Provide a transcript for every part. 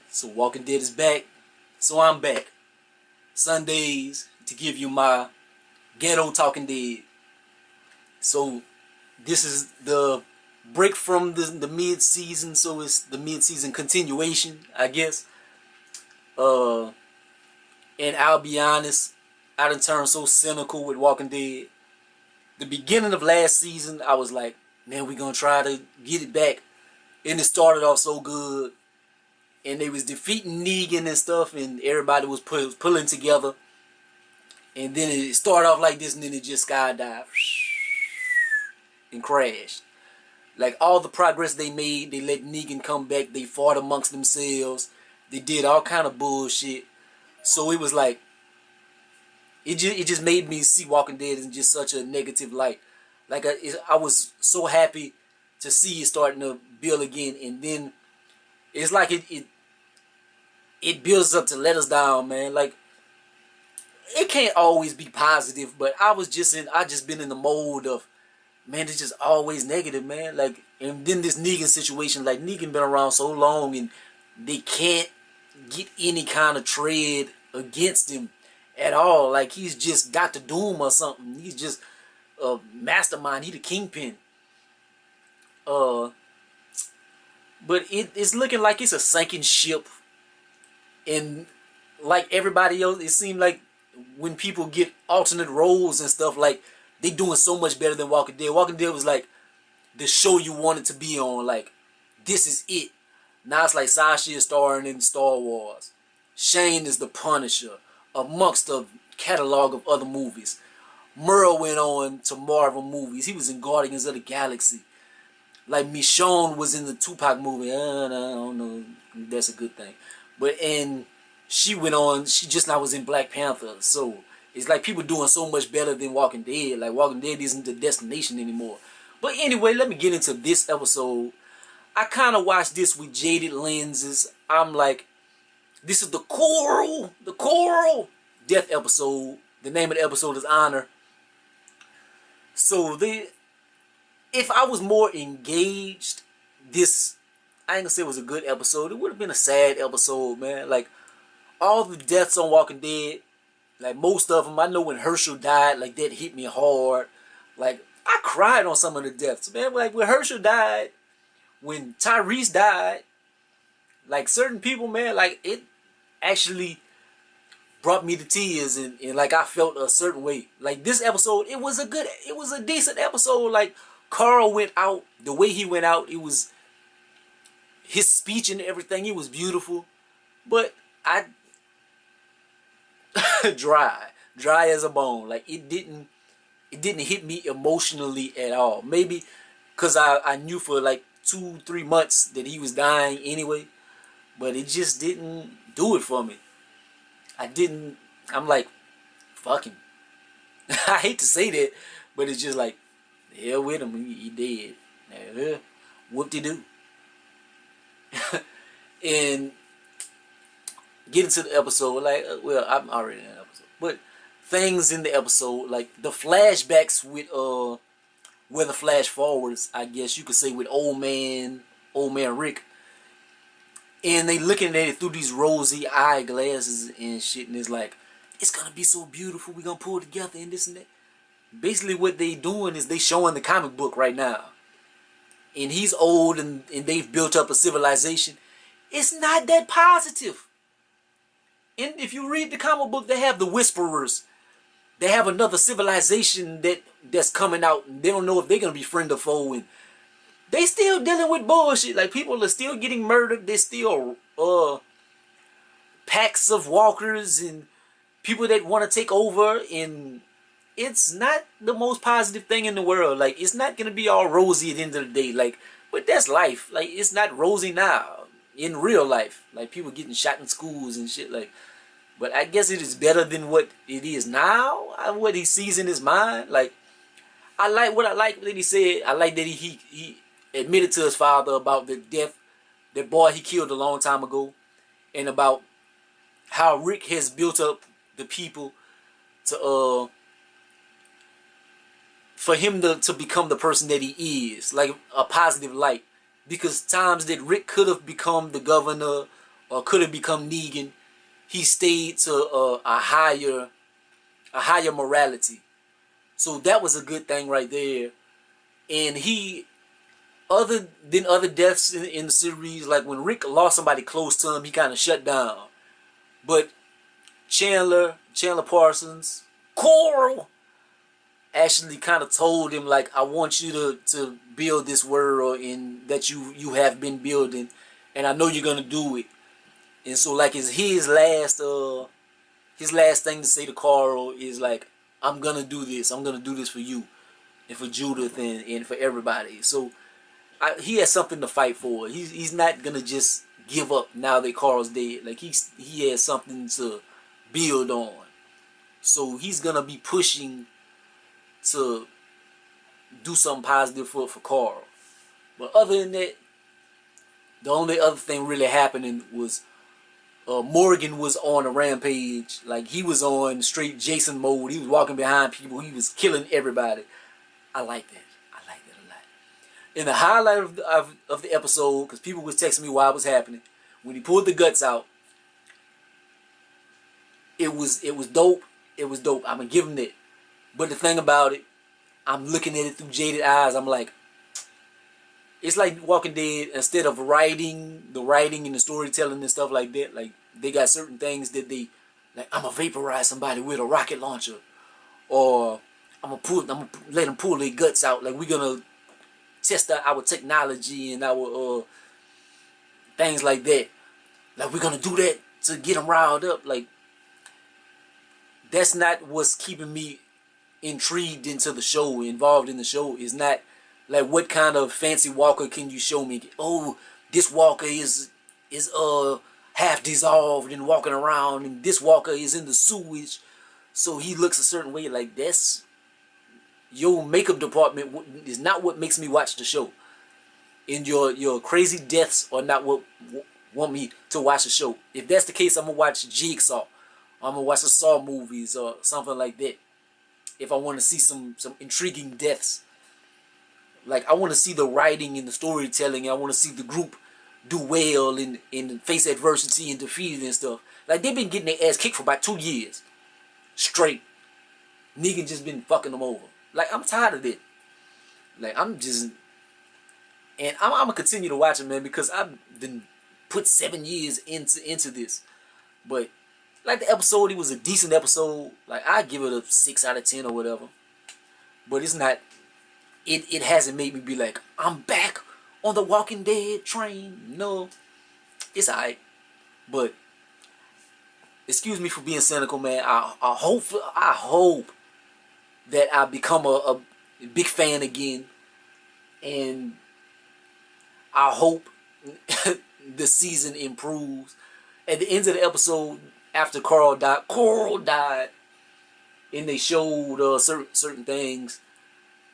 So Walking Dead is back. So I'm back. Sundays to give you my ghetto Talking Dead. So this is the break from the mid-season, so it's the mid-season continuation, I guess. Uh, and I'll be honest, I done turned so cynical with Walking Dead. The beginning of last season, I was like, man, we gonna try to get it back. And it started off so good. And they was defeating Negan and stuff, and everybody was pulling together. And then it started off like this, and then it just skydived and crashed. Like all the progress they made, they let Negan come back. They fought amongst themselves. They did all kind of bullshit. So it was like, it just made me see Walking Dead in just such a negative light. Like I was so happy to see it starting to build again, and then it's like it builds up to let us down, man. Like it can't always be positive, but I just been in the mode of, man, it's just always negative, man. Like, and then this Negan situation, like Negan been around so long and they can't get any kind of tread against him at all. Like he's just got the doom or something. He's just a mastermind. He the kingpin. But it's looking like it's a sinking ship. And like everybody else, it seemed like when people get alternate roles and stuff, like they doing so much better than Walking Dead. Walking Dead was like the show you wanted to be on. Like, this is it. Now it's like Sasha is starring in Star Wars. Shane is the Punisher, amongst a catalog of other movies. Merle went on to Marvel movies. He was in Guardians of the Galaxy. Like Michonne was in the Tupac movie. I don't know. That's a good thing. And she went on. She just now was in Black Panther. So it's like people doing so much better than Walking Dead. Like Walking Dead isn't the destination anymore. But anyway, let me get into this episode. I kind of watched this with jaded lenses. I'm like, this is the Coral Death episode. The name of the episode is Honor. So if I was more engaged, I ain't gonna say it was a good episode. It would have been a sad episode, man. Like, all the deaths on Walking Dead, like most of them, I know when Herschel died, like that hit me hard. Like, I cried on some of the deaths, man. Like when Herschel died, when Tyrese died, like certain people, man, like it actually brought me to tears, and like I felt a certain way. Like this episode, it was a decent episode. Like Carl went out, the way he went out, it was his speech and everything, it was beautiful. But I dry as a bone. Like it didn't hit me emotionally at all. Maybe because I knew for like 2-3 months that he was dying anyway, but it just didn't do it for me. I'm like, fuck him. I hate to say that, but it's just like, the hell with him, he dead. Whoop-de-doo. And get into the episode, like, well, I'm already in the episode, but things in the episode, like the flashbacks with where the flash forwards, I guess you could say, with old man Rick, and they looking at it through these rosy eyeglasses and shit, and it's like, it's gonna be so beautiful, we're gonna pull together and this and that. Basically what they doing is they showing the comic book right now, and he's old, and they've built up a civilization. It's not that positive. And if you read the comic book, they have the Whisperers. They have another civilization that's coming out, and they don't know if they're gonna be friend or foe, and they still dealing with bullshit. Like people are still getting murdered. There's still packs of walkers and people that want to take over, and it's not the most positive thing in the world. Like it's not gonna be all rosy at the end of the day. Like, but that's life. Like it's not rosy now in real life. Like people getting shot in schools and shit. Like, but I guess it is better than what it is now. What he sees in his mind. Like I like that he said. I like that he admitted to his father about the death, that boy he killed a long time ago, and about how Rick has built up the people to for him to become the person that he is, like a positive light. Because times that Rick could have become the governor or could have become Negan, he stayed to a higher morality. So that was a good thing right there. And he, other than other deaths in the series, like when Rick lost somebody close to him, he kind of shut down. But Chandler Parsons, Coral, actually kind of told him, like, I want you to build this world in that you have been building, and I know you're gonna do it. And so, like, his last thing to say to Carl is like, I'm gonna do this. I'm gonna do this for you and for Judith and for everybody. So he has something to fight for. He's not gonna just give up now that Carl's dead. Like, he has something to build on. So he's gonna be pushing to do something positive for Carl. But other than that, the only other thing really happening was Morgan was on a rampage. Like, he was on straight Jason mode. He was walking behind people. He was killing everybody. I like that. I like that a lot. And the highlight of the episode, because people was texting me while it was happening, when he pulled the guts out, it was dope. It was dope. I'm gonna give him that. But the thing about it, I'm looking at it through jaded eyes. I'm like, it's like Walking Dead. Instead of the writing and the storytelling and stuff like that, like, they got certain things that they, like, I'm gonna vaporize somebody with a rocket launcher, or I'm gonna let them pull their guts out. Like, we're gonna test our technology and our things like that. Like, we're gonna do that to get them riled up. Like, that's not what's keeping me intrigued into the show, involved in the show. Is not like, what kind of fancy walker can you show me? Oh, this walker is half dissolved and walking around, and this walker is in the sewage, so he looks a certain way. Like, that's your makeup department is not what makes me watch the show. And your crazy deaths are not what want me to watch the show. If that's the case, I'm gonna watch Jigsaw. I'm gonna watch the Saw movies or something like that. If I want to see some intriguing deaths, like, I want to see the writing and the storytelling. I want to see the group do well and face adversity and defeat it and stuff. Like, they've been getting their ass kicked for about 2 years straight. Negan just been fucking them over. Like, I'm tired of it. Like, I'm gonna continue to watch it, man, because I've been put 7 years into this. But like, the episode, it was a decent episode. Like, I give it a 6 out of 10 or whatever. But it's not. It hasn't made me be like, I'm back on the Walking Dead train. No, it's alright. But excuse me for being cynical, man. I hope that I become a big fan again, and I hope the season improves. At the end of the episode, after Carl died, and they showed certain things.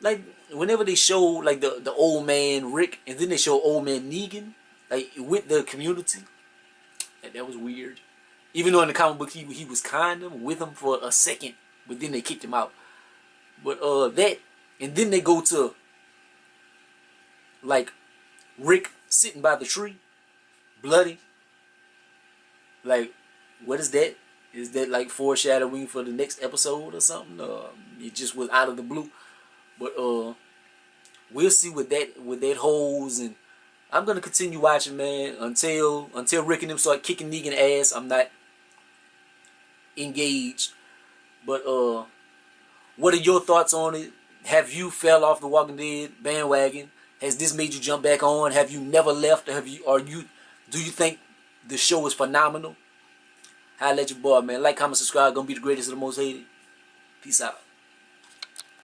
Like, whenever they show, like, the old man Rick, and then they show old man Negan, like, with the community, and that was weird. Even though in the comic book he was kind of with them for a second, but then they kicked him out. But that, and then they go to, like, Rick sitting by the tree, bloody. Like, what is that? Is that like foreshadowing for the next episode or something? It just was out of the blue. But we'll see what that holds, and I'm gonna continue watching, man, until Rick and them start kicking Negan ass. I'm not engaged. But what are your thoughts on it? Have you fell off the Walking Dead bandwagon? Has this made you jump back on? Have you never left? Do you think the show is phenomenal? Holla at your boy, man. Like, comment, subscribe. Gonna be the greatest of the most hated. Peace out.